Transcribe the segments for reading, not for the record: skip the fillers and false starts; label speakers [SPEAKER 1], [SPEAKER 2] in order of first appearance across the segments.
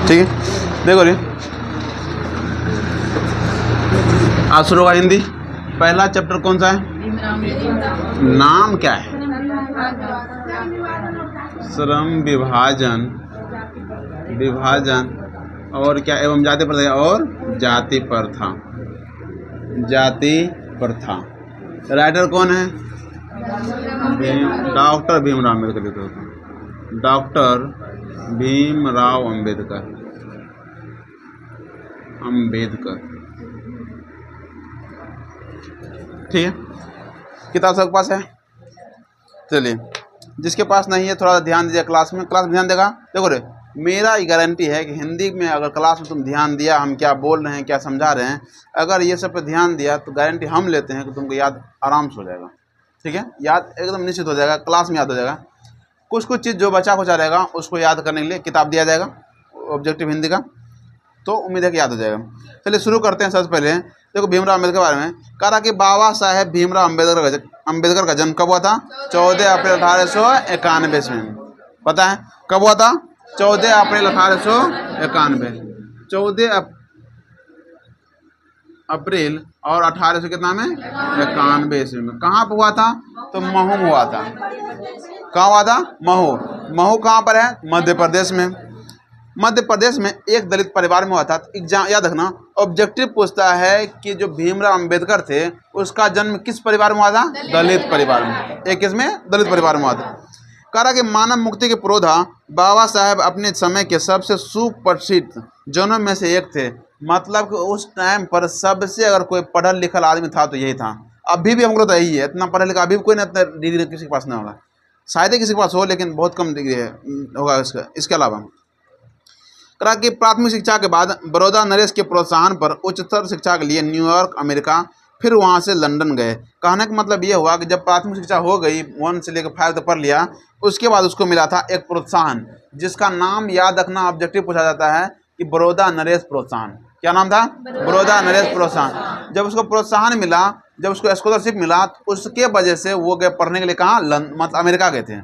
[SPEAKER 1] ठीक है, देखो रे आज शुरू होगा हिंदी। पहला चैप्टर कौन सा है? नाम क्या है? श्रम विभाजन, विभाजन और क्या एवं जाति प्रथा और जाति प्रथा, जाति प्रथा। राइटर कौन है? डॉक्टर भीमराव अम्बेडकर। डॉक्टर भीमराव अम्बेडकर, अम्बेडकर। ठीक है, किताब सबके पास है? चलिए, जिसके पास नहीं है थोड़ा ध्यान दीजिए क्लास में ध्यान देगा। देखो रे, मेरा ये गारंटी है कि हिंदी में अगर क्लास में तुम ध्यान दिया, हम क्या बोल रहे हैं, क्या समझा रहे हैं, अगर ये सब पे ध्यान दिया तो गारंटी हम लेते हैं कि तुमको याद आराम से हो जाएगा। ठीक है, याद एकदम निश्चित हो जाएगा, क्लास में याद हो जाएगा। कुछ चीज़ जो बचा खुचा रहेगा उसको याद करने के लिए किताब दिया जाएगा ऑब्जेक्टिव हिंदी का, तो उम्मीद है कि याद हो जाएगा। चलिए शुरू करते हैं। सबसे पहले देखो भीमराव अम्बेडकर के बारे में कह रहा कि बाबा साहेब भीमराव अम्बेडकर का जन्म कब हुआ था? 14 अप्रैल 1891 ईस्वी। पता है कब हुआ था? 14 अप्रैल 1891। 14 अप्रैल और 1800 कितना में 91 ईस्वी में। कहाँ पर हुआ था? तो महू में हुआ था। कहाँ हुआ था? महू। महू कहाँ पर है? मध्य प्रदेश में। मध्य प्रदेश में एक दलित परिवार में हुआ था। एग्जाम याद रखना, ऑब्जेक्टिव पूछता है कि जो भीमराव अंबेडकर थे उसका जन्म किस परिवार में हुआ था? दलित परिवार में। एक किसमें? दलित परिवार में हुआ था। कह रहा कि मानव मुक्ति के पुरोधा बाबा साहेब अपने समय के सबसे सुप्रसिद्ध जनों में से एक थे। मतलब कि उस टाइम पर सबसे अगर कोई पढ़ा लिखा आदमी था तो यही था। अभी भी हमको तो यही है, इतना पढ़ा लिखा अभी भी कोई ना, इतना डिग्री किसी के पास नहीं होगा। शायद ही किसी के पास हो, लेकिन बहुत कम डिग्री है होगा इसका। इसके अलावा कहा कि प्राथमिक शिक्षा के बाद बड़ौदा नरेश के प्रोत्साहन पर उच्चतर शिक्षा के लिए न्यूयॉर्क अमेरिका, फिर वहां से लंदन गए। कहने का मतलब ये हुआ कि जब प्राथमिक शिक्षा हो गई 1 से लेकर 5 तक पढ़ लिया, उसके बाद उसको मिला था एक प्रोत्साहन, जिसका नाम याद रखना ऑब्जेक्टिव पूछा जाता है कि बड़ौदा नरेश प्रोत्साहन। क्या नाम था? बड़ौदा नरेश प्रोत्साहन। जब उसको प्रोत्साहन मिला, जब उसको स्कॉलरशिप मिला, तो उसके वजह से वो गए पढ़ने के लिए। कहाँ? मतलब अमेरिका गए थे।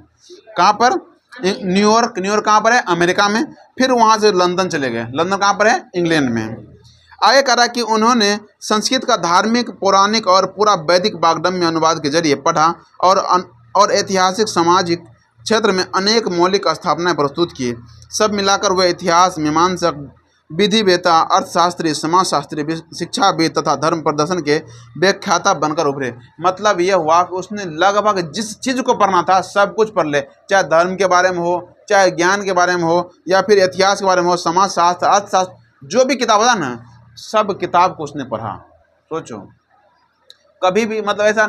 [SPEAKER 1] कहाँ पर? न्यूयॉर्क। न्यूयॉर्क कहाँ पर है? अमेरिका में। फिर वहाँ से लंदन चले गए। लंदन कहाँ पर है? इंग्लैंड में। आगे कह रहा कि उन्होंने संस्कृत का धार्मिक, पौराणिक और पूरा वैदिक वाग्दम्य अनुवाद के जरिए पढ़ा और ऐतिहासिक, सामाजिक क्षेत्र में अनेक मौलिक स्थापनाएं प्रस्तुत की। सब मिलाकर वह इतिहास, मीमांसक, विधिवेता, अर्थशास्त्री, समाजशास्त्री, शिक्षाविद तथा धर्म प्रदर्शन के व्याख्याता बनकर उभरे। मतलब यह हुआ कि उसने लगभग जिस चीज़ को पढ़ना था सब कुछ पढ़ ले, चाहे धर्म के बारे में हो, चाहे ज्ञान के बारे में हो, या फिर इतिहास के बारे में हो, समाजशास्त्र, अर्थशास्त्र, जो भी किताब था ना, सब किताब को उसने पढ़ा। सोचो, कभी भी मतलब ऐसा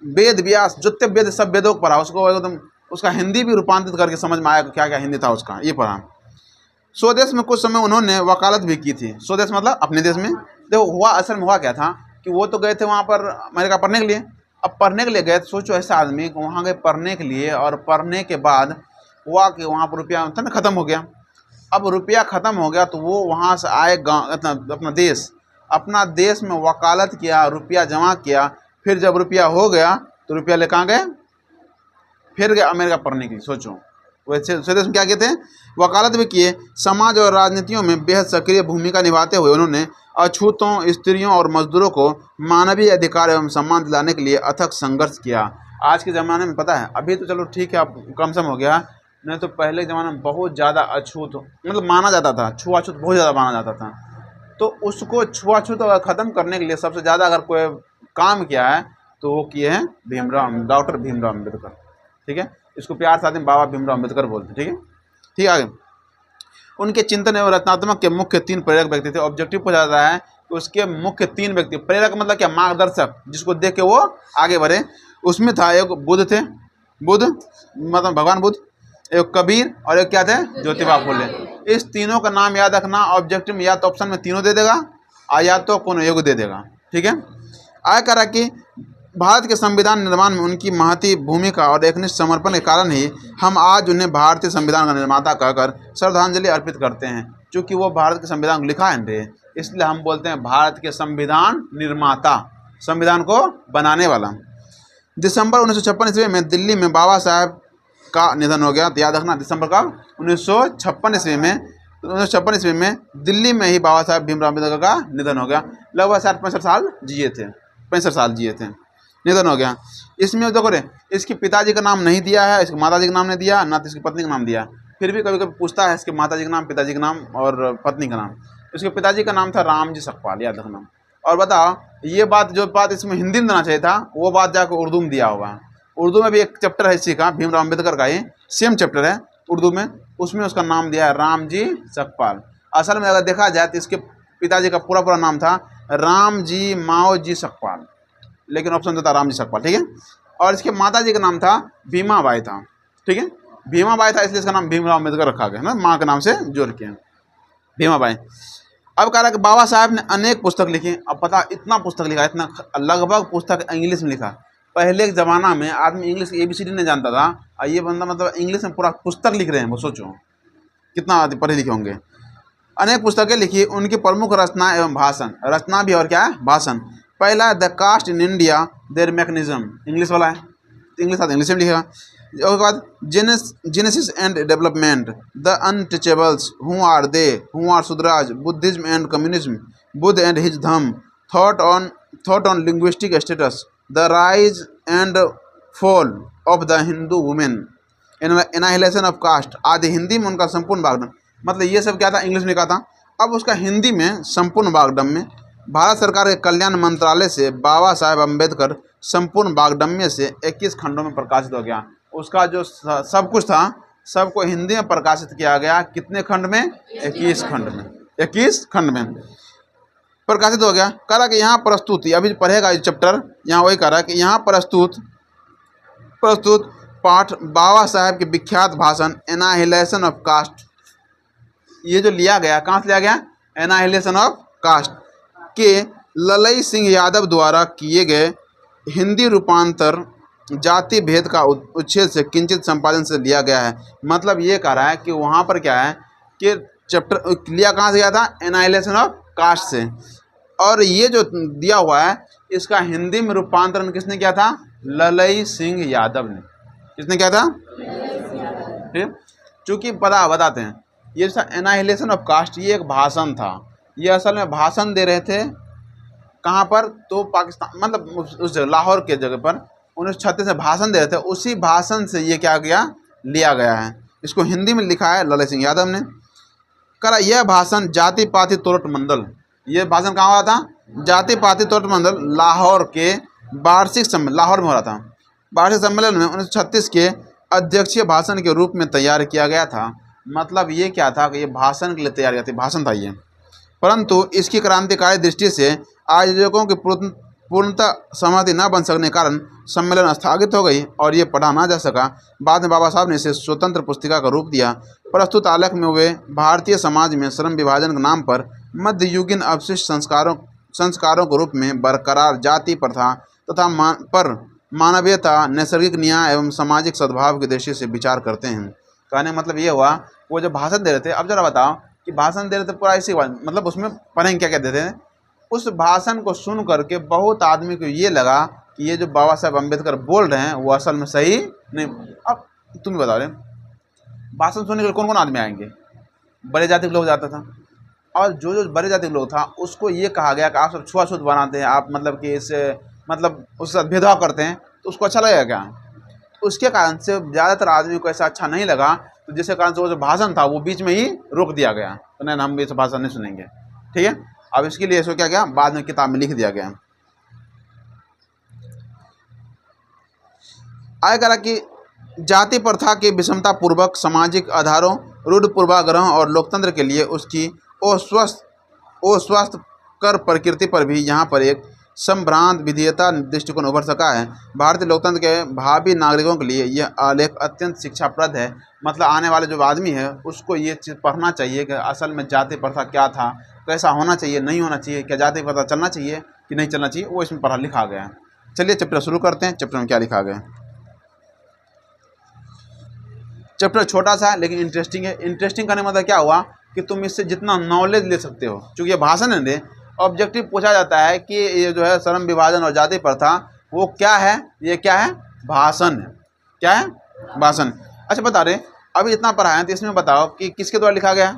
[SPEAKER 1] वेद व्यास जितने वेद सब वेदों को पढ़ा, उसको एकदम उसका हिंदी भी रूपांतरित करके समझ में आया क्या क्या हिंदी था उसका, ये पढ़ा। स्वदेश में कुछ समय उन्होंने वकालत भी की थी। स्वदेश मतलब अपने देश में। देखो हुआ, असल में हुआ क्या था कि वो तो गए थे वहाँ पर अमेरिका पढ़ने के लिए। अब पढ़ने के लिए गए, तो सोचो ऐसा आदमी वहाँ गए पढ़ने के लिए, और पढ़ने के बाद हुआ कि वहाँ पर रुपया था ना ख़त्म हो गया। अब रुपया ख़त्म हो गया तो वो वहाँ से आए गाँव, अपना देश में वकालत किया, रुपया जमा किया। फिर जब रुपया हो गया तो रुपया ले कहाँ गए? फिर गए अमेरिका पढ़ने के लिए। सोचो वैसे स्वदेश में क्या किए थे? वकालत भी किए। समाज और राजनीतियों में बेहद सक्रिय भूमिका निभाते हुए उन्होंने अछूतों, स्त्रियों और मजदूरों को मानवीय अधिकार एवं सम्मान दिलाने के लिए अथक संघर्ष किया। आज के ज़माने में पता है, अभी तो चलो ठीक है, अब कम सम हो गया, नहीं तो पहले के ज़माने में बहुत ज़्यादा अछूत मतलब माना जाता था, छुआछूत बहुत ज़्यादा माना जाता था। तो उसको छुआछूत ख़त्म करने के लिए सबसे ज़्यादा अगर कोई काम किया है तो वो किए हैं डॉक्टर भीमराव अम्बेडकर। ठीक है, इसको प्यार से आते हैं बाबा भीमराव अम्बेडकर बोलते हैं। ठीक है, ठीक आगे। उनके चिंतन एवं रचनात्मक के मुख्य 3 प्रेरक व्यक्ति थे। ऑब्जेक्टिव पूछा जाता है कि उसके मुख्य 3 व्यक्ति, प्रेरक मतलब क्या? मार्गदर्शक, जिसको देख के वो आगे बढ़े। उसमें था एक बुद्ध थे, बुद्ध मतलब भगवान बुद्ध, एक कबीर, और एक क्या थे? ज्योतिबा फुले। इस तीनों का नाम याद रखना। ऑब्जेक्टिव में या तो ऑप्शन में तीनों दे देगा, या तो कोनो एक दे देगा। ठीक है, आगे कह रहा कि भारत के संविधान निर्माण में उनकी महती भूमिका और एकनिष्ठ समर्पण के कारण ही हम आज उन्हें भारतीय संविधान का निर्माता कहकर श्रद्धांजलि अर्पित करते हैं। क्योंकि वो भारत के संविधान को लिखा है, इसलिए हम बोलते हैं भारत के संविधान निर्माता, संविधान को बनाने वाला। दिसंबर 1956 ईस्वी में दिल्ली में बाबा साहेब का निधन हो गया। तो याद रखना, दिसंबर का 1956 ईस्वी में तो 1956 ईस्वी में दिल्ली में ही बाबा साहब भीमराव अम्बेडकर का निधन हो गया। लगभग 60-65 साल जिए थे, 65 साल जिए थे, निधन हो गया। इसमें देखो रे, इसके पिताजी का नाम नहीं दिया है, इसके माताजी का नाम नहीं दिया, ना तो इसकी पत्नी का नाम दिया। फिर भी कभी कभी पूछता है इसके माताजी का नाम, पिताजी का नाम और पत्नी का नाम। इसके पिताजी का नाम था रामजी सकपाल, याद रखना। और बताओ, ये बात जो बात इसमें हिंदी में देना चाहिए था, वो बात जाकर उर्दू में दिया होगा। उर्दू में भी एक चैप्टर है इसी का, भीमराव अम्बेडकर का, ही सेम चैप्टर है उर्दू में, उसमें उसका नाम दिया है रामजी सकपाल। असल में अगर देखा जाए तो इसके पिताजी का पूरा नाम था रामजी माओ जी सकपाल, लेकिन ऑप्शन देता रामजी सकपाल, ठीक है। और इसके माताजी का नाम था भीमाबाई था, ठीक है, भीमाबाई था, इसलिए इसका नाम भीमराव अम्बेडकर रखा गया है ना, माँ के नाम से जोड़ के भीमाबाई। अब कह रहा है कि बाबा साहब ने अनेक पुस्तक लिखी। अब पता, इतना पुस्तक लिखा, इतना लगभग पुस्तक इंग्लिश में लिखा। पहले के ज़माना में आदमी इंग्लिश ABCD नहीं जानता था, और ये बंदा मतलब इंग्लिश में पूरा पुस्तक लिख रहे हैं। वो सोचो कितना पढ़े लिखे होंगे। अनेक पुस्तकें लिखी। उनकी प्रमुख रचना एवं भाषण, रचना भी और क्या है, भाषण। पहला the caste in India their mechanism, English वाला है, इंग्लिश आता इंग्लिश में लिखेगा। उसके बाद genesis and development, the untouchables, who are they, who are Shudras, Buddhism and communism, Buddha and his Dhamma, thought on linguistic status, the rise and fall of the Hindu women, annihilation of caste आदि। हिंदी में उनका संपूर्ण वाग्दम, मतलब ये सब क्या था, इंग्लिश में लिखा था। अब उसका हिंदी में संपूर्ण वाग्दम्य भारत सरकार के कल्याण मंत्रालय से बाबा साहेब अम्बेडकर संपूर्ण वाग्दम्य से 21 खंडों में प्रकाशित हो गया। उसका जो सब कुछ था सबको हिंदी में प्रकाशित किया गया। कितने खंड में? 21 खंड में, 21 खंड में प्रकाशित हो गया। कह रहा कि यहाँ प्रस्तुति, अभी पढ़ेगा ये चैप्टर, यहाँ वही कह रहा है कि यहाँ प्रस्तुत पाठ बाबा साहेब के विख्यात भाषण एनाहिलेशन ऑफ कास्ट, ये जो लिया गया, कहाँ से लिया गया? एनाहिलेशन ऑफ कास्ट के ललई सिंह यादव द्वारा किए गए हिंदी रूपांतर जाति भेद का उच्छेद से किंचित संपादन से लिया गया है। मतलब ये कह रहा है कि वहाँ पर क्या है कि चैप्टर लिया कहाँ से गया था? एनाहिलेशन ऑफ कास्ट से। और ये जो दिया हुआ है इसका हिंदी में रूपांतरण किसने किया था? ललई सिंह यादव ने। किसने किया था? ठीक, चूँकि बताते हैं ये एनाहिलेशन ऑफ कास्ट ये एक भाषण था। ये असल में भाषण दे रहे थे कहाँ पर? तो पाकिस्तान, मतलब उस लाहौर के जगह पर 1936 में भाषण दे रहे थे। उसी भाषण से ये क्या गया, लिया गया है। इसको हिंदी में लिखा है ललई सिंह यादव ने। करा यह भाषण जाति पाति तोरठ मंडल, ये भाषण कहाँ हुआ था? जाति पाति तोरठ मंडल लाहौर के वार्षिक सम्मेलन, लाहौर में हो रहा था, वार्षिक सम्मेलन में 1936 के अध्यक्षीय भाषण के रूप में तैयार किया गया था। मतलब ये क्या था कि ये भाषण के लिए तैयार किया था, भाषण था ये। परंतु इसकी क्रांतिकारी दृष्टि से आयोजकों की पूर्णतः सहमति न बन सकने के कारण सम्मेलन स्थगित हो गई और ये पढ़ा ना जा सका। बाद में बाबा साहब ने इसे स्वतंत्र पुस्तिका का रूप दिया। प्रस्तुत आलेख में वे भारतीय समाज में श्रम विभाजन के नाम पर मध्ययुगीन अवशिष्ट संस्कारों के रूप में बरकरार जाति प्रथा तथा मानवीयता, नैसर्गिक न्याय एवं सामाजिक सद्भाव की दृष्टि से विचार करते हैं। कहने मतलब ये हुआ, वो जब भाषण दे रहे थे, अब जरा बताओ कि भाषण दे रहे थे पूरा इसी बात, मतलब उसमें पढ़ेंगे क्या कहते थे। उस भाषण को सुन करके बहुत आदमी को ये लगा कि ये जो बाबा साहब अम्बेडकर बोल रहे हैं वो असल में सही नहीं। अब तुम बता रहे भाषण सुनने के लिए कौन कौन आदमी आएंगे? बड़े जाति के लोग जाता था, और जो बड़े जाति के लोग था उसको ये कहा गया कि आप सब छुआछूत बनाते हैं, आप मतलब कि इससे मतलब उससे भेदभाव करते हैं, तो उसको अच्छा लगेगा क्या? उसके कारण से ज़्यादातर आदमी को ऐसा अच्छा नहीं लगा, तो जिसके कारण से वो जो भाषण था वो बीच में ही रोक दिया गया। तो नहीं, हम इस भाषण नहीं सुनेंगे, ठीक है। अब इसके लिए इसको क्या गया, बाद में किताब में लिख दिया गया। आगे करा कि जाति प्रथा के विषमता पूर्वक सामाजिक आधारों, रूढ़ पूर्वाग्रह और लोकतंत्र के लिए उसकी अस्वस्थ कर प्रकृति पर भी यहाँ पर एक संभ्रांत विधेयता दृष्टिकोण उभर सका है। भारतीय लोकतंत्र के भावी नागरिकों के लिए यह आलेख अत्यंत शिक्षाप्रद है। मतलब आने वाले जो आदमी है उसको ये चीज़ पढ़ना चाहिए कि असल में जाति प्रथा क्या था, कैसा होना चाहिए, नहीं होना चाहिए, क्या जाति प्रथा चलना चाहिए कि नहीं चलना चाहिए, वो इसमें पढ़ा लिखा गया है। चलिए चैप्टर शुरू करते हैं। चैप्टर में क्या लिखा गया? चैप्टर छोटा सा है लेकिन इंटरेस्टिंग है। इंटरेस्टिंग करने का मतलब क्या हुआ कि तुम इससे जितना नॉलेज ले सकते हो, क्योंकि ये भाषण है दे, ऑब्जेक्टिव पूछा जाता है कि ये जो है श्रम विभाजन और जाति प्रथा वो क्या है? ये क्या है? भाषण है। क्या है? भाषण। अच्छा बता रहे, अभी इतना पढ़ा है तो इसमें बताओ कि किसके द्वारा लिखा गया?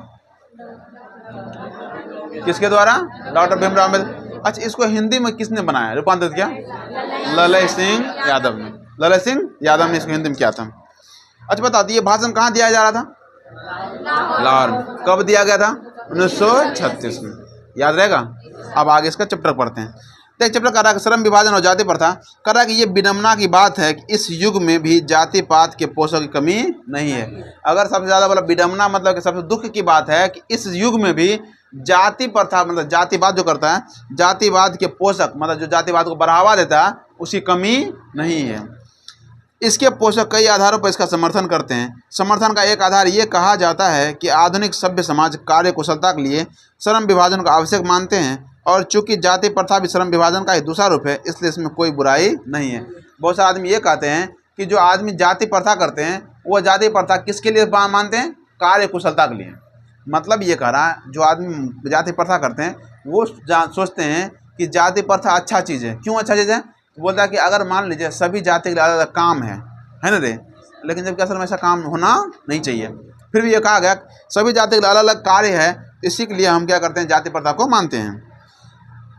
[SPEAKER 1] किसके द्वारा? डॉक्टर भीमराव अम्बेडकर। अच्छा, इसको हिंदी में किसने बनाया, रूपांतरित किया? ललय सिंह यादव ने। ललय सिंह यादव ने इसको हिंदी में किया था। अच्छा बता दिए, भाषण कहाँ दिया जा रहा था? लाहौर में। कब दिया गया था? 1936 में। याद रहेगा। अब आगे इसका चैप्टर पढ़ते हैं। देख, चैप्टर कर रहा है श्रम विभाजन और जाति प्रथा। कर रहा है कि ये विडम्बना की बात है कि इस युग में भी जाति पात के पोषक की कमी नहीं है। अगर सबसे ज़्यादा बोला विडम्बना मतलब कि सबसे दुख की बात है कि इस युग में भी जाति प्रथा मतलब जातिवाद जो करता है, जातिवाद के पोषक मतलब जो जातिवाद को बढ़ावा देता है, उसकी कमी नहीं है। इसके पोषक कई आधारों पर इसका समर्थन करते हैं। समर्थन का एक आधार ये कहा जाता है कि आधुनिक सभ्य समाज कार्य कुशलता के लिए श्रम विभाजन को आवश्यक मानते हैं, और चूंकि जाति प्रथा भी श्रम विभाजन का एक दूसरा रूप है, इसलिए इसमें कोई बुराई नहीं है। बहुत सारे आदमी ये कहते हैं कि जो आदमी जाति प्रथा करते हैं वो जाति प्रथा किसके लिए मानते हैं? कार्य कुशलता के लिए। मतलब ये कह रहा है, जो आदमी जाति प्रथा करते हैं वो सोचते हैं कि जाति प्रथा अच्छा चीज़ है। क्यों अच्छा चीज़ है? बोलता है कि अगर मान लीजिए सभी जाति के लिए अलग अलग काम है ना रे, लेकिन जबकि असल में ऐसा काम होना नहीं चाहिए। फिर भी ये कहा गया सभी जाति के लिए अलग अलग कार्य है, इसी के लिए हम क्या करते हैं? जाति प्रथा को मानते हैं।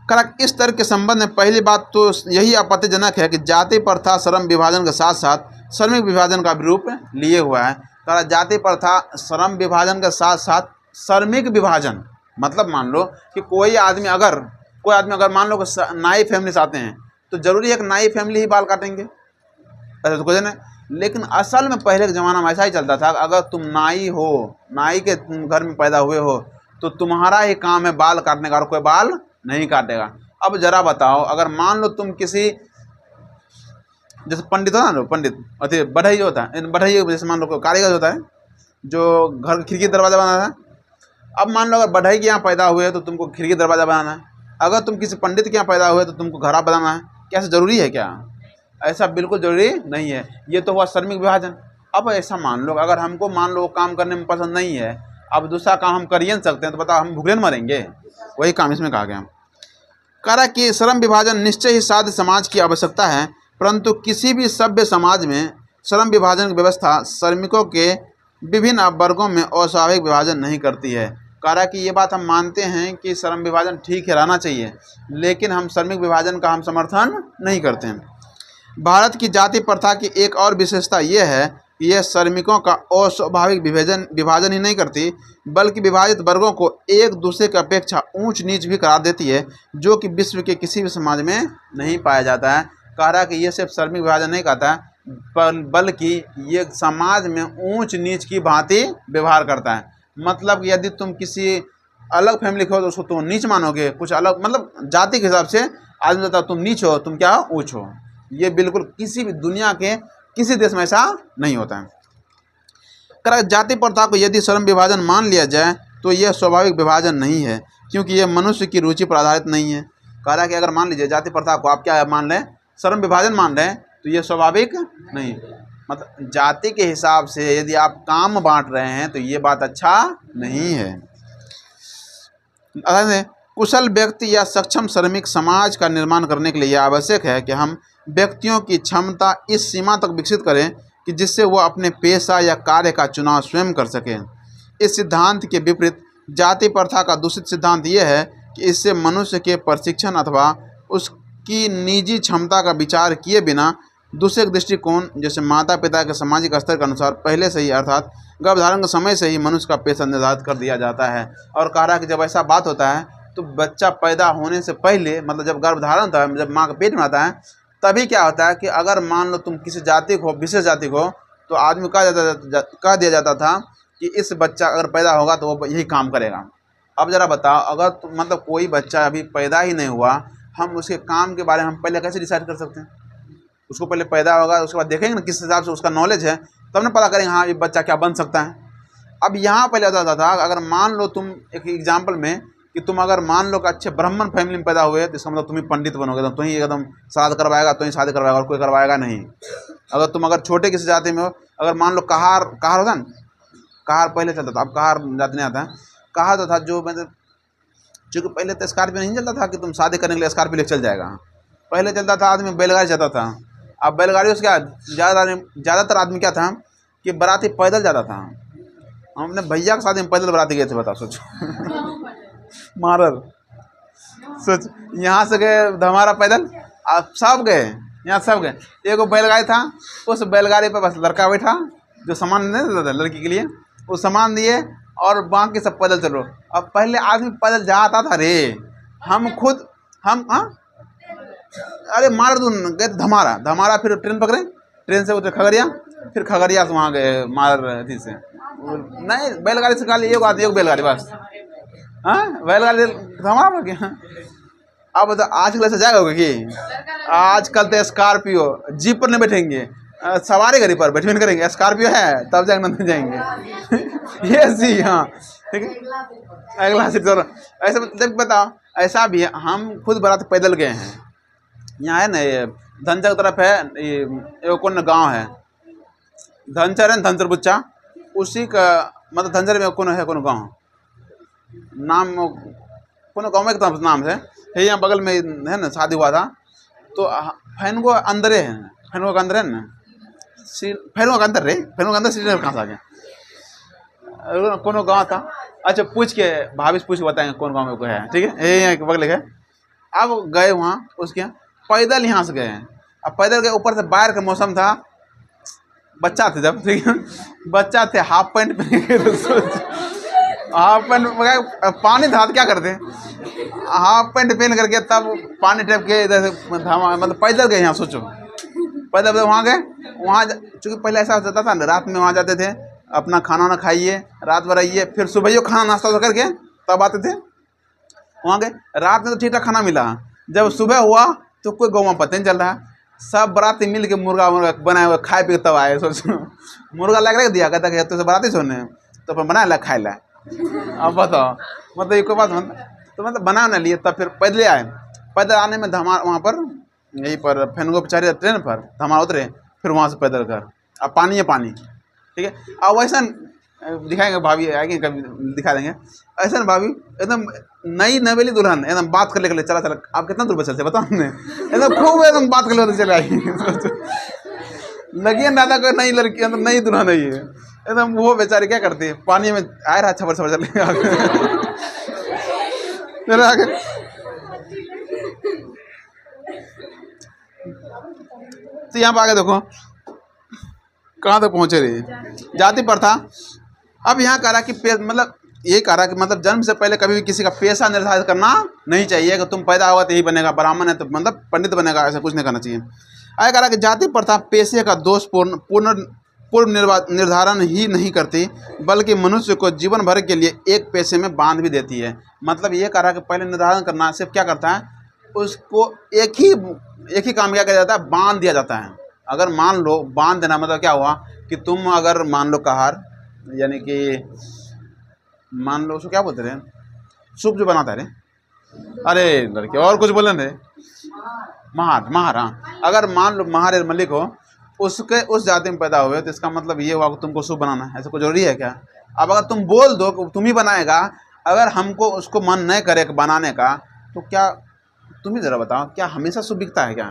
[SPEAKER 1] करेक्ट। इस तरह के संबंध में पहली बात तो यही आपत्तिजनक है कि जाति प्रथा श्रम विभाजन के साथ साथ श्रमिक विभाजन का भी रूप लिए हुआ है। करा जाति प्रथा श्रम विभाजन के साथ साथ श्रमिक विभाजन मतलब मान लो कि कोई आदमी अगर मान लो कि नाई फैमिली से आते हैं तो जरूरी है कि नाई फैमिली ही बाल काटेंगे, ऐसा तो कुछ नहीं। लेकिन असल में पहले के ज़माना में ऐसा ही चलता था, अगर तुम नाई हो, नाई के घर में पैदा हुए हो, तो तुम्हारा ही काम है बाल काटने का, और कोई बाल नहीं काटेगा। अब जरा बताओ, अगर मान लो तुम किसी जैसे पंडित होता है ना, पंडित अति बढ़ई होता है, बढ़ई जैसे मान लो कारीगर होता है जो घर की खिड़की दरवाज़ा बनाता है। अब मान लो अगर बढ़ई के यहाँ पैदा हुए तो तुमको खिड़की दरवाज़ा बनाना है, अगर तुम किसी पंडित के यहाँ पैदा हुए तो तुमको घड़ा बनाना है। क्या ऐसा ज़रूरी है क्या? ऐसा बिल्कुल ज़रूरी नहीं है। ये तो हुआ श्रमिक विभाजन। अब ऐसा मान लो अगर हमको मान लो काम करने में पसंद नहीं है, अब दूसरा काम हम कर ही नहीं सकते हैं, तो बताओ हम भूखे मरेंगे? वही काम इसमें कहा गया। कह रहा कि श्रम विभाजन निश्चय ही साध्य समाज की आवश्यकता है, परंतु किसी भी सभ्य समाज में श्रम विभाजन की व्यवस्था श्रमिकों के विभिन्न वर्गों में अस्वाभाविक विभाजन नहीं करती है। कह रहा कि ये बात हम मानते हैं कि श्रम विभाजन ठीक है, रहना चाहिए, लेकिन हम श्रमिक विभाजन का हम समर्थन नहीं करते हैं। भारत की जाति प्रथा की एक और विशेषता ये है कि यह श्रमिकों का अस्वाभाविक विभाजन ही नहीं करती, बल्कि विभाजित वर्गों को एक दूसरे की अपेक्षा ऊंच नीच भी करार देती है, जो कि विश्व के किसी भी समाज में नहीं पाया जाता है। कह रहा कि ये सिर्फ श्रमिक विभाजन नहीं कहता है, बल्कि ये समाज में ऊंच नीच की भांति व्यवहार करता है। मतलब यदि तुम किसी अलग फैमिली के हो तो उसको तुम नीच मानोगे, कुछ अलग मतलब जाति के हिसाब से आदमी बताओ तुम नीच हो, तुम क्या हो? ऊंच हो। ये बिल्कुल किसी भी दुनिया के किसी देश में ऐसा नहीं होता है। कर जाति प्रथा को यदि श्रम विभाजन मान लिया जाए तो यह स्वाभाविक विभाजन नहीं है, क्योंकि यह मनुष्य की रुचि पर आधारित नहीं है। कह रहा है कि अगर मान लीजिए जाति प्रथा को आप क्या मान लें? श्रम विभाजन मान रहे हैं, तो ये स्वाभाविक नहीं। मतलब जाति के हिसाब से यदि आप काम बांट रहे हैं तो ये बात अच्छा नहीं है। कुशल व्यक्ति या सक्षम श्रमिक समाज का निर्माण करने के लिए यह आवश्यक है कि हम व्यक्तियों की क्षमता इस सीमा तक विकसित करें कि जिससे वह अपने पेशा या कार्य का चुनाव स्वयं कर सकें। इस सिद्धांत के विपरीत जाति प्रथा का दूसरा सिद्धांत यह है कि इससे मनुष्य के प्रशिक्षण अथवा उसकी निजी क्षमता का विचार किए बिना दूसरे दृष्टिकोण जैसे माता पिता के सामाजिक स्तर के अनुसार पहले से ही अर्थात गर्भधारण के समय से ही मनुष्य का पेशा निर्धारित कर दिया जाता है। और कह रहा है कि जब ऐसा बात होता है तो बच्चा पैदा होने से पहले मतलब जब गर्भधारण होता है, जब माँ के पेट में आता है, तभी क्या होता है कि अगर मान लो तुम किसी जाति को विशेष जाति को तो आदमी कह दिया जाता था कि इस बच्चा अगर पैदा होगा तो वो यही काम करेगा। अब ज़रा बताओ, अगर मतलब कोई बच्चा अभी पैदा ही नहीं हुआ, हम उसके काम के बारे में हम पहले कैसे डिसाइड कर सकते हैं? उसको पहले पैदा होगा, उसके बाद देखेंगे ना किस हिसाब से उसका नॉलेज है, तब ना पता करेंगे हाँ ये बच्चा क्या बन सकता है। अब यहाँ पहले होता था अगर मान लो तुम एक एग्जाम्पल में कि तुम अगर मान लो कि अच्छे ब्राह्मण फैमिली में पैदा हुए तो इसका मतलब तुम ही पंडित बनोगे, तो तुम ही एकदम श्राद्ध करवाएगा, तुम ही शादी करवाएगा और कोई करवाएगा नहीं। अगर छोटे किसी जाति में हो, अगर मान लो कहार होता ना, कहार पहले चलता था, अब कहार जाति नहीं आता है। कहा तो था जो मतलब चूँकि पहले तो स्कॉर्पियो नहीं चलता था कि तुम शादी करने के लिए स्कॉर्पियो लेकर चल जाएगा, पहले चलता था आदमी बैलगाड़ी जाता था। अब बैलगाड़ियों से क्या ज़्यादातर आदमी क्या था कि बाराती पैदल जाता था। हम अपने भैया के शादी में पैदल बाराती गए थे, बताओ सोचो। मारर। सोच, यहाँ से गए धमारा पैदल, आप सब गए, यहाँ सब गए। एगो बैलगाड़ी था, उस बैलगाड़ी पर बस लड़का बैठा जो सामान नहीं देता था लड़की के लिए, वो सामान दिए और बाकी सब पैदल चलो। अब पहले आदमी पैदल जाता था रे, हम खुद हम हाँ अरे मार दून गए धमारा, धमारा फिर ट्रेन पकड़े, ट्रेन से उतरे खगड़िया, फिर खगड़िया से वहाँ गए मार अथी से, नहीं बैलगाड़ी से खाली एक आदमी, एक बैलगाड़ी बस। हाँ बैलगाड़ी धमारा पर क्या। अब बता आजकल ऐसा जाएगा होगा कि आजकल तो स्कॉर्पियो, जीप पर नहीं बैठेंगे, सवारी गाड़ी पर बैठे करेंगे, स्कॉर्पियो है तब जाकर नंदन जाएंगे। ये सी हाँ ठीक है, अगला सीट चलो। ऐसा जब बताओ, ऐसा भी है, हम खुद बारात पैदल गए हैं। यहाँ है ना ये धनचर तरफ है, ये कौन गांव है, धनचर है, धनचर बुच्चा, उसी का मतलब धनचर में कौन है, कौन गांव नाम, कौन गाँव में एक नाम से है, यहाँ बगल में है ना शादी हुआ था। तो फैन को अंदर है, फैन को अंदर है ना, फैन को अंदर रे, फैन को अंदर सीट कहाँ से आ गया, कौन गाँव था। अच्छा पूछ के भाभी से पूछ के बताएंगे कौन गाँव में कोई है, ठीक है, ये यहाँ के बगल है। अब गए वहाँ, उसके पैदल यहाँ से गए हैं। अब पैदल गए, ऊपर से बाहर का मौसम था, बच्चा थे जब, ठीक है, बच्चा थे, हाफ पैंट पहन के, हाफ पैंट पानी था तो क्या करते, हाफ पैंट पहन करके तब पानी टैप के इधर से मतलब पैदल गए यहाँ। सोचो पैदल वहाँ गए, वहाँ चूँकि पहले ऐसा होता था ना, रात में वहाँ जाते थे, अपना खाना वाना खाइए, रात भर रहिए, फिर सुबह खाना नाश्ता करके तब आते थे। वहाँ गए, रात में तो ठीक ठाक खाना मिला, जब सुबह हुआ तो कोई गाँव में पता नहीं चल रहा, सब बराती मिल के मुर्गा बनाए हुए खाए पी तब आए। सोचो मुर्गा लग रहा दिया, कहता कि तो बराती सोने तो अपन बनाए ला खाए ला। अब बताओ मतलब एक बात, तो मतलब बना न लिए, तब फिर पैदल आए। पैदल आने में धमार वहाँ पर यहीं पर फेनगो बेचारे ट्रेन पर धमार उतरे, फिर वहाँ से पैदल कर, अब पानी है पानी, ठीक है। अब वैसा दिखाएंगे, भाभी आएंगे कभी दिखा देंगे। ऐसा ना भाभी एकदम नई नवेली दुल्हन एकदम बात करने के लिए, चला चला आप कितना दूर पर चलते बताओ हमने, एकदम खूब एकदम बात कर ले चले आई। लगी दादा को नई लड़की, मतलब नई दुल्हन है ये, एकदम वो बेचारे क्या करते हैं, पानी में आए रहा छबर छबर चले आगे। तो यहाँ पर आगे देखो कहाँ तक पहुँचे रही जाति प्रथा। अब यहाँ कह रहा कि मतलब ये कह रहा कि मतलब जन्म से पहले कभी भी किसी का पेशा निर्धारित करना नहीं चाहिए कि तुम पैदा हुआ तो यही बनेगा, ब्राह्मण है तो मतलब पंडित बनेगा, ऐसा कुछ नहीं करना चाहिए। आगे कह रहा कि जाति प्रथा पेशे का दोष पूर्व निर्धारण ही नहीं करती, बल्कि मनुष्य को जीवन भर के लिए एक पेशे में बांध भी देती है। मतलब ये कह रहा कि पहले निर्धारण करना सिर्फ क्या करता है, उसको एक ही काम क्या किया जाता है, बांध दिया जाता है। अगर मान लो बांध देना मतलब क्या हुआ कि तुम अगर मान लो कहार, यानी कि मान लो उसको क्या बोलते रहे, सूप जो बनाता है, अरे लड़के और कुछ बोले थे, महार हाँ। अगर मान लो महार मलिक हो, उसके उस जाति में पैदा हुए, तो इसका मतलब ये हुआ कि तुमको सूप बनाना है, ऐसा कोई जरूरी है क्या। अब अगर तुम बोल दो कि तुम ही बनाएगा, अगर हमको उसको मन नहीं करे बनाने का, तो क्या तुम ही ज़रा बताओ, क्या हमेशा सूप बिकता है क्या।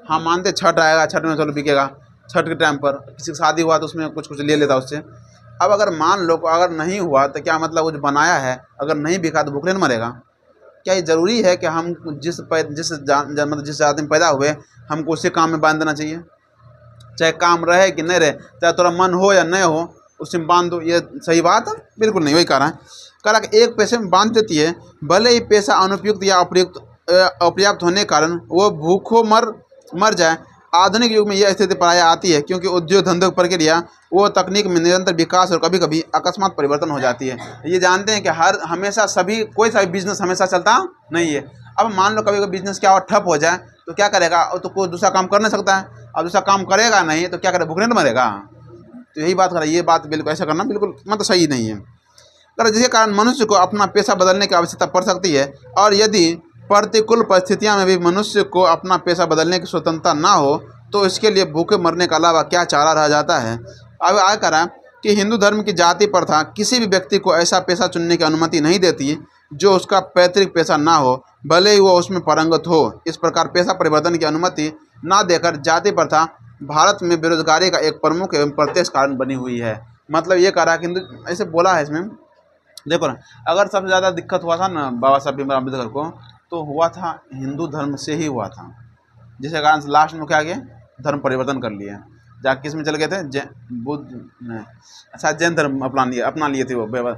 [SPEAKER 1] हाँ मानते छठ आएगा, छठ में चलो बिकेगा, छठ के टाइम पर किसी की शादी हुआ तो उसमें कुछ कुछ ले लेता उससे। अब अगर मान लो अगर नहीं हुआ तो क्या मतलब, वो जो बनाया है अगर नहीं बिका तो भूखे नहीं मरेगा। क्या ये ज़रूरी है कि हम मतलब जिस जाति में पैदा हुए हमको उसी काम में बांध देना चाहिए, चाहे काम रहे कि नहीं रहे, चाहे थोड़ा मन हो या नहीं हो उसी में बांध दो। ये सही बात है बिल्कुल नहीं। वही कह रहा है, कह रहा कि एक पेशे में बांध देती है, भले ही पेशा अनुपयुक्त या अपर्याप्त होने के कारण वो भूखों मर जाए। आधुनिक युग में यह स्थिति प्रायः आती है क्योंकि उद्योग धंधों की प्रक्रिया वो तकनीक में निरंतर विकास और कभी कभी अकस्मात परिवर्तन हो जाती है। ये जानते हैं कि हमेशा कोई सा भी बिजनेस हमेशा चलता नहीं है। अब मान लो कभी बिजनेस क्या ठप हो जाए तो क्या करेगा, तो कोई दूसरा काम कर नहीं सकता है। अब दूसरा काम करेगा नहीं तो क्या करेगा, भूखने तो मरेगा। तो यही बात कर रहा है, ये बात बिल्कुल ऐसा करना बिल्कुल मतलब सही नहीं है। जिसके कारण मनुष्य को अपना पेशा बदलने की आवश्यकता पड़ सकती है, और यदि प्रतिकूल परिस्थितियां में भी मनुष्य को अपना पेशा बदलने की स्वतंत्रता ना हो तो इसके लिए भूखे मरने के अलावा क्या चारा रह जाता है। अब आगे कह रहा है कि हिंदू धर्म की जाति प्रथा किसी भी व्यक्ति को ऐसा पेशा चुनने की अनुमति नहीं देती जो उसका पैतृक पेशा ना हो, भले ही वो उसमें पारंगत हो। इस प्रकार पेशा परिवर्तन की अनुमति ना देकर जाति प्रथा भारत में बेरोजगारी का एक प्रमुख एवं प्रत्यक्ष कारण बनी हुई है। मतलब ये कह रहा है कि हिंदू ऐसे बोला है इसमें देखो ना, अगर सबसे ज़्यादा दिक्कत हुआ था ना बाबा साहब भीमराव अम्बेडकर को, तो हुआ था हिंदू धर्म से ही हुआ था, जिसके कारण से लास्ट में क्या किए, धर्म परिवर्तन कर लिए, जाके किस में चले गए थे, बुद्ध में, अच्छा जैन धर्म अपना लिए थे वो।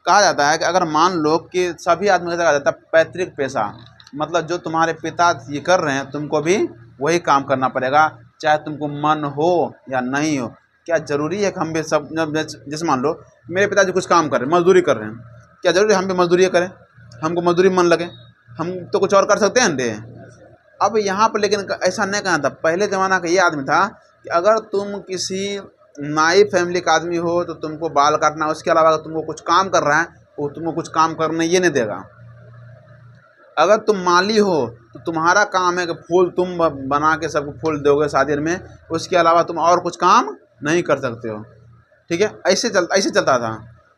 [SPEAKER 1] कहा जाता है कि अगर मान लो कि सभी आदमी का कहा जाता है पैतृक पेशा, मतलब जो तुम्हारे पिता ये कर रहे हैं तुमको भी वही काम करना पड़ेगा, चाहे तुमको मन हो या नहीं हो। क्या ज़रूरी है कि हम भी सब, जैसे मान लो मेरे पिताजी कुछ काम कर रहे हैं, मजदूरी कर रहे हैं, क्या ज़रूरी है हम भी मजदूरी करें, हमको मजदूरी मन लगे, हम तो कुछ और कर सकते हैं दे। अब यहाँ पर लेकिन ऐसा नहीं कहना था, पहले ज़माना का ये आदमी था कि अगर तुम किसी नाई फैमिली का आदमी हो तो तुमको बाल काटना, उसके अलावा अगर तुमको कुछ काम कर रहा है वो तुमको कुछ काम करने ये नहीं देगा। अगर तुम माली हो तो तुम्हारा काम है कि फूल तुम बना के सबको फूल दोगे शादी में, उसके अलावा तुम और कुछ काम नहीं कर सकते हो। ठीक है, ऐसे चलता था,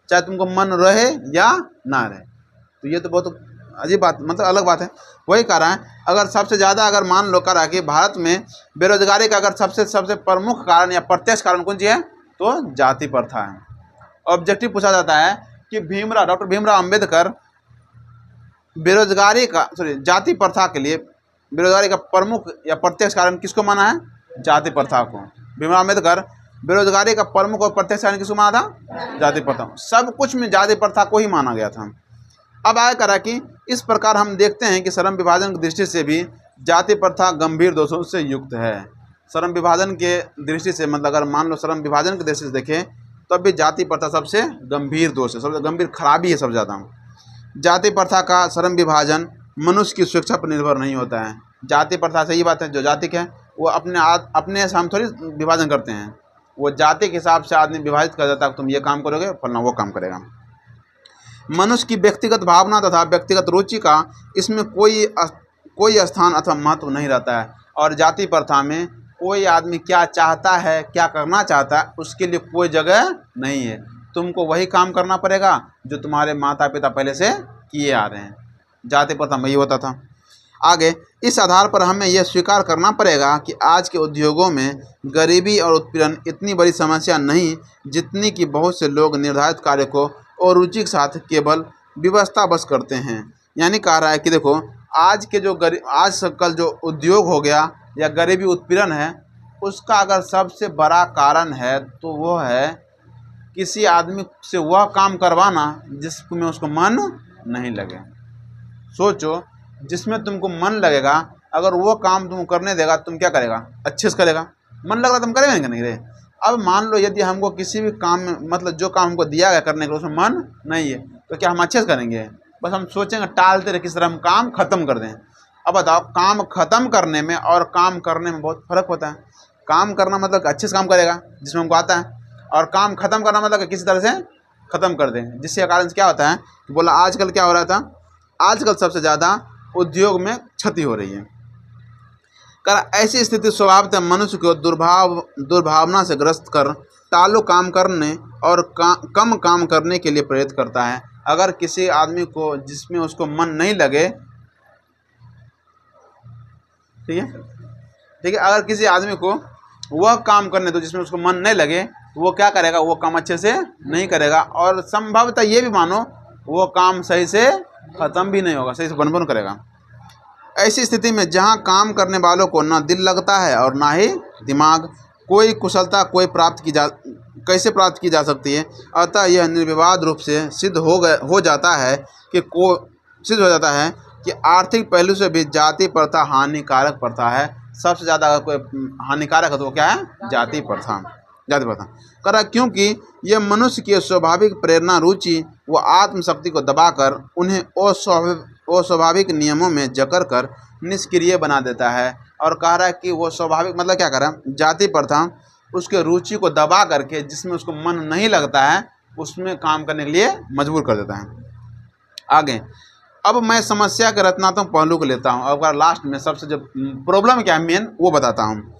[SPEAKER 1] चाहे तुमको मन रहे या ना रहे। तो ये तो बहुत अजीब बात, मतलब अलग बात है। वही कह रहा है, अगर सबसे ज़्यादा अगर मान लो कह रहा है कि भारत में बेरोजगारी का अगर सबसे प्रमुख कारण या प्रत्यक्ष कारण कौन सी है, तो जाति प्रथा है। ऑब्जेक्टिव पूछा जाता है कि डॉक्टर भीमराव अम्बेडकर जाति प्रथा के लिए बेरोजगारी का प्रमुख या प्रत्यक्ष कारण किसको माना है, जाति प्रथा को। भीमराव अम्बेडकर बेरोजगारी का प्रमुख और प्रत्यक्ष कारण किसको माना था, जाति प्रथा। सब कुछ में जाति प्रथा को ही माना गया था। अब आया करा कि इस प्रकार हम देखते हैं कि श्रम विभाजन की दृष्टि से भी जाति प्रथा गंभीर दोषों से युक्त है। श्रम विभाजन के दृष्टि से, मतलब अगर मान लो श्रम विभाजन की दृष्टि से देखें तब भी जाति प्रथा सबसे गंभीर दोष है, सबसे गंभीर खराबी है सबसे ज़्यादा। जाति प्रथा का श्रम विभाजन मनुष्य की स्वेच्छा पर निर्भर नहीं होता है। जाति प्रथा से ये बात है, जो जातिक है वो अपने से हम थोड़ी विभाजन करते हैं, वो जाति के हिसाब से आदमी विभाजित कर देता है, तुम ये काम करोगे फलना वो काम करेगा। मनुष्य की व्यक्तिगत भावना तथा व्यक्तिगत रुचि का इसमें कोई स्थान अथवा महत्व नहीं रहता है। और जाति प्रथा में कोई आदमी क्या चाहता है, क्या करना चाहता है, उसके लिए कोई जगह नहीं है। तुमको वही काम करना पड़ेगा जो तुम्हारे माता पिता पहले से किए आ रहे हैं। जाति प्रथा में ये होता था। आगे, इस आधार पर हमें यह स्वीकार करना पड़ेगा कि आज के उद्योगों में गरीबी और उत्पीड़न इतनी बड़ी समस्या नहीं जितनी कि बहुत से लोग निर्धारित कार्य को और रुचि के साथ केवल व्यवस्था बस करते हैं। यानी कह रहा है कि देखो, आज के जो आज कल जो उद्योग हो गया या गरीबी उत्पीड़न है, उसका अगर सबसे बड़ा कारण है तो वो है किसी आदमी से वह काम करवाना जिसमें उसको मन नहीं लगे। सोचो, जिसमें तुमको मन लगेगा, अगर वो काम तुम करने देगा तुम क्या करेगा, अच्छे से करेगा। मन लग रहा तुम करेगा नहीं रे। अब मान लो यदि हमको किसी भी काम में, मतलब जो काम हमको दिया गया करने के लिए उसमें मन नहीं है, तो क्या हम अच्छे से करेंगे? बस हम सोचेंगे टालते रहे किस तरह हम काम ख़त्म कर दें। अब बताओ, काम ख़त्म करने में और काम करने में बहुत फ़र्क होता है। काम करना मतलब अच्छे से काम करेगा जिसमें हमको आता है, और काम ख़त्म करना मतलब किसी तरह से ख़त्म कर दें, जिसके कारण से क्या होता है कि बोला आजकल क्या हो रहा था, आजकल सबसे ज़्यादा उद्योग में क्षति हो रही है। ऐसी स्थिति स्वभावतः मनुष्य को दुर्भावना से ग्रस्त कर टालो काम करने और कम काम करने के लिए प्रेरित करता है। अगर किसी आदमी को जिसमें उसको मन नहीं लगे, ठीक है, अगर किसी आदमी को वह काम करने दो जिसमें उसको मन नहीं लगे, तो वो क्या करेगा, वो काम अच्छे से नहीं करेगा, और संभवतः ये भी मानो वो काम सही से ख़त्म भी नहीं होगा, सही से बन करेगा। ऐसी स्थिति में जहां काम करने वालों को ना दिल लगता है और ना ही दिमाग, कोई कुशलता कैसे प्राप्त की जा सकती है। अतः यह निर्विवाद रूप से सिद्ध हो जाता है कि आर्थिक पहलू से भी जाति प्रथा हानिकारक प्रथा है। सबसे ज़्यादा अगर कोई हानिकारक है तो वो क्या है, जाति प्रथा करा, क्योंकि यह मनुष्य की स्वाभाविक प्रेरणा, रुचि व आत्मशक्ति को दबाकर उन्हें अस्वाभाविक नियमों में जकड़ कर निष्क्रिय बना देता है। और कह रहा है कि वो स्वाभाविक मतलब क्या कर रहा है, जाति प्रथा उसके रुचि को दबा करके जिसमें उसको मन नहीं लगता है उसमें काम करने के लिए मजबूर कर देता है। आगे, अब मैं समस्या के रचनात्मक पहलू को लेता हूँ। अब लास्ट में सबसे जो प्रॉब्लम क्या है मेन वो बताता हूँ।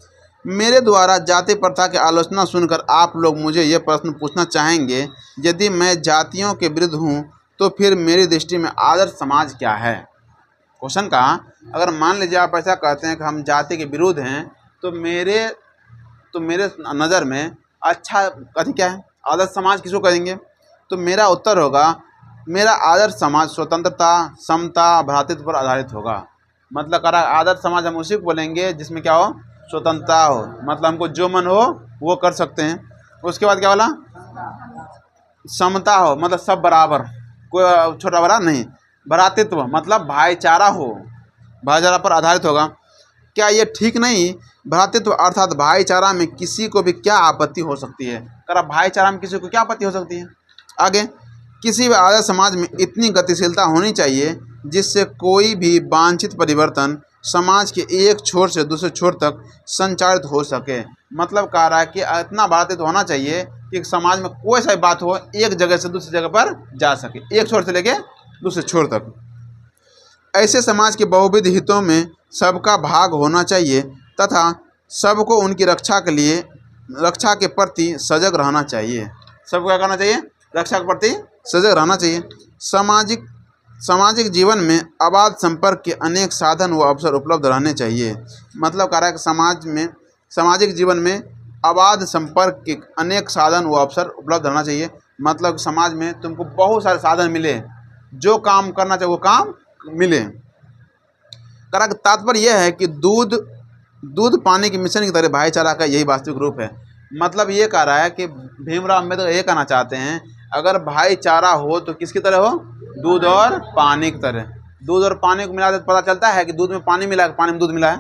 [SPEAKER 1] मेरे द्वारा जाति प्रथा की आलोचना सुनकर आप लोग मुझे ये प्रश्न पूछना चाहेंगे, यदि मैं जातियों के विरुद्ध हूँ तो फिर मेरी दृष्टि में आदर्श समाज क्या है। क्वेश्चन का, अगर मान लीजिए आप ऐसा कहते हैं कि हम जाति के विरुद्ध हैं, तो मेरे नज़र में अच्छा कथी क्या है, आदर्श समाज किसको कहेंगे? तो मेरा उत्तर होगा मेरा आदर्श समाज स्वतंत्रता, समता, भ्रातृत्व पर आधारित होगा। मतलब करा आदर्श समाज हम उसी को बोलेंगे जिसमें क्या हो, स्वतंत्रता हो, मतलब हमको जो मन हो वो कर सकते हैं। उसके बाद क्या बोला, समता हो, मतलब सब बराबर, कोई छोटा बड़ा नहीं। भ्रातृत्व मतलब भाईचारा हो, भाईचारा पर आधारित होगा। क्या ये ठीक नहीं? भ्रातृत्व अर्थात भाईचारा में किसी को भी क्या आपत्ति हो सकती है? करा भाईचारा में किसी को क्या आपत्ति हो सकती है? आगे, किसी भी आदर्श समाज में इतनी गतिशीलता होनी चाहिए जिससे कोई भी वांछित परिवर्तन समाज के एक छोर से दूसरे छोर तक संचारित हो सके। मतलब कह रहा है कि इतना भ्रातृत्व होना चाहिए कि समाज में कोई सा बात हो एक जगह से दूसरी जगह पर जा सके, एक छोर से लेके दूसरे छोर तक। ऐसे समाज के बहुविध हितों में सबका भाग होना चाहिए तथा सबको उनकी रक्षा के प्रति सजग रहना चाहिए। सबको क्या करना चाहिए? रक्षा के प्रति सजग रहना चाहिए। सामाजिक जीवन में अबाध संपर्क के अनेक साधन व अवसर उपलब्ध रहने चाहिए। मतलब कह रहा है कि सामाजिक जीवन में अबाध संपर्क के अनेक साधन व अवसर उपलब्ध रहना चाहिए। मतलब समाज में तुमको बहुत सारे साधन मिले, जो काम करना चाहिए वो काम मिले। कह रहा तात्पर्य यह है कि दूध पानी के मिश्रण की तरह भाईचारा का यही वास्तविक रूप है। मतलब ये कह रहा है कि भीमराव अम्बेडकर ये कहना चाहते हैं, अगर भाईचारा हो तो किसकी तरह हो? दूध और पानी की तरह। दूध और पानी को मिला दे तो पता चलता है कि दूध में पानी मिला है, पानी में दूध मिला है।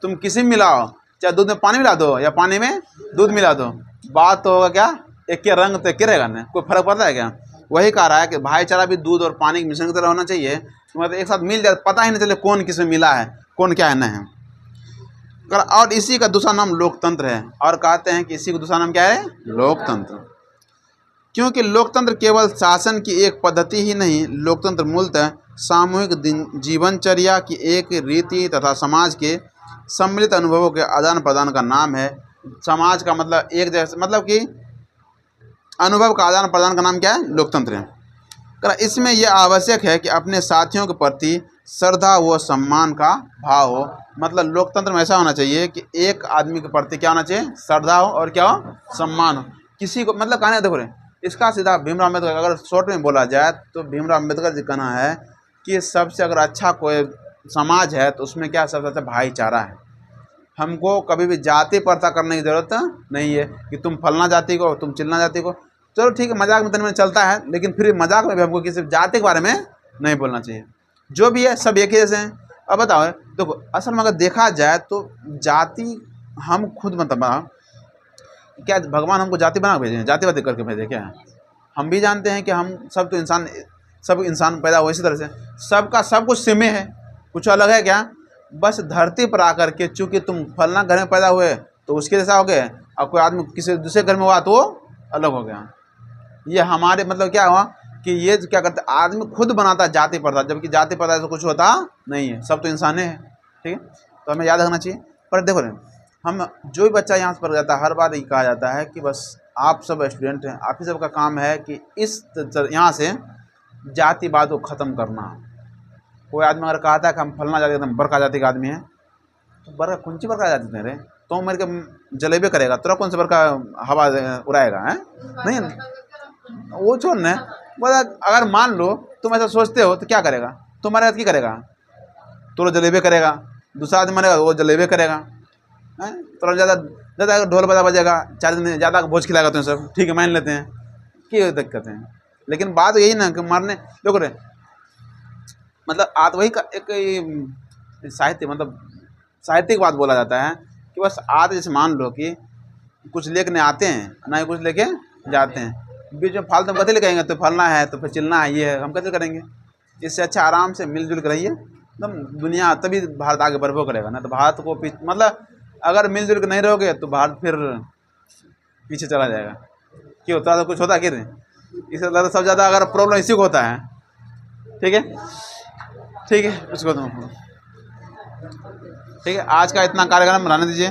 [SPEAKER 1] तुम किसी में मिलाओ, चाहे दूध में पानी मिला दो या पानी में दूध मिला दो, बात तो होगा क्या? एक के रंग तो एक के रहेगा ना, कोई फर्क पड़ता है क्या? वही कह रहा है कि भाईचारा भी दूध और पानी के मिश्रण की तरह होना चाहिए। मतलब एक साथ मिल जाए, पता ही नहीं चले कौन किसमें मिला है, कौन क्या है नहीं है। और इसी का दूसरा नाम लोकतंत्र है। और कहते हैं कि इसी का दूसरा नाम क्या है? लोकतंत्र। क्योंकि लोकतंत्र केवल शासन की एक पद्धति ही नहीं, लोकतंत्र मूलतः सामूहिक जीवनचर्या की एक रीति तथा समाज के सम्मिलित अनुभवों के आदान प्रदान का नाम है। समाज का मतलब एक जैसे, मतलब कि अनुभव का आदान प्रदान का नाम क्या है? लोकतंत्र है। इसमें यह आवश्यक है कि अपने साथियों के प्रति श्रद्धा व सम्मान का भाव हो। मतलब लोकतंत्र में ऐसा होना चाहिए कि एक आदमी के प्रति क्या होना चाहिए? श्रद्धा हो और क्या हो? सम्मान हो। किसी को मतलब कहना, देखो इसका सीधा भीमराव अम्बेडकर, अगर शॉर्ट में बोला जाए तो भीमराव अम्बेडकर जी कहना है कि सबसे अगर अच्छा कोई समाज है तो उसमें क्या सबसे अच्छा भाईचारा है। हमको कभी भी जाति प्रथा करने की ज़रूरत नहीं है कि तुम फलना जाति को, तुम चिलना जाति को। चलो ठीक है, मजाक में तन में चलता है, लेकिन फिर मजाक में भी हमको किसी जाति के बारे में नहीं बोलना चाहिए। जो भी है सब एक ही जैसे हैं। अब बताओ, देखो असल में अगर देखा जाए तो जाति हम खुद मतलब क्या भगवान हमको जाति बना भेजे हैं? जातिवादी करके भेजे क्या है? हम भी जानते हैं कि हम सब तो इंसान, सब इंसान पैदा हुए इसी तरह से, सबका सब कुछ सेम है, कुछ अलग है क्या? बस धरती पर आकर के चूँकि तुम फलना घर में पैदा हुए तो उसके जैसा हो गए, और कोई आदमी किसी दूसरे घर में हुआ तो वो अलग हो गया। ये हमारे मतलब क्या हुआ कि ये क्या करते, आदमी खुद बनाता है जाति प्रथा, जबकि जाति प्रथा तो कुछ होता नहीं है, सब तो इंसान है। ठीक है, तो हमें याद रखना चाहिए। पर देखो हम जो भी बच्चा यहाँ से पढ़ जाता है, हर बार ये कहा जाता है कि बस आप सब स्टूडेंट हैं, आप ही सब का काम है कि इस यहाँ से जातिवाद को ख़त्म करना। कोई आदमी अगर कहता है कि हम फलना जाति एकदम बड़का जाति का आदमी है, तो बड़का कौन सी बड़का जाति रे? तो मेरे के जलेबे करेगा, तेरा कौन सा बड़का हवा उड़ाएगा है? नहीं, वो छोड़ न। बोला अगर मान लो तुम ऐसा सोचते हो तो क्या करेगा? तुम्हारे साथ क्या करेगा? तो जलेबे करेगा, दूसरा आदमी मरेगा वो जलेबे करेगा, हैं? तो ज़्यादा ढोल बजेगा, 4 दिन ज़्यादा भोज खिलाएगा तुम सब, ठीक है मान लेते हैं, क्या दिक्कत है? लेकिन बात यही ना कि मरने, देखो मतलब आज वही का एक साहित्य, मतलब साहित्यिक बात बोला जाता है कि बस आज जैसे मान लो कि कुछ लेके आते हैं ना ही कुछ लेके जाते हैं, बीच में फालतू में कथी लेके तो फलना है तो फिर चिलना है, ये है, हम कैसे करेंगे? इससे अच्छा आराम से मिलजुल कर रहिए, एकदम दुनिया तभी भारत आगे बढ़बो करेगा। ना तो भारत को मतलब अगर मिलजुल कर नहीं रहोगे तो भारत फिर पीछे चला जाएगा। क्यों होता तो कुछ होता कि नहीं? इससे ज़्यादा सबसे ज़्यादा अगर प्रॉब्लम इसी को होता है। ठीक है, ठीक है, उसको तुम ठीक है, आज का इतना कार्यक्रम बनाने दीजिए।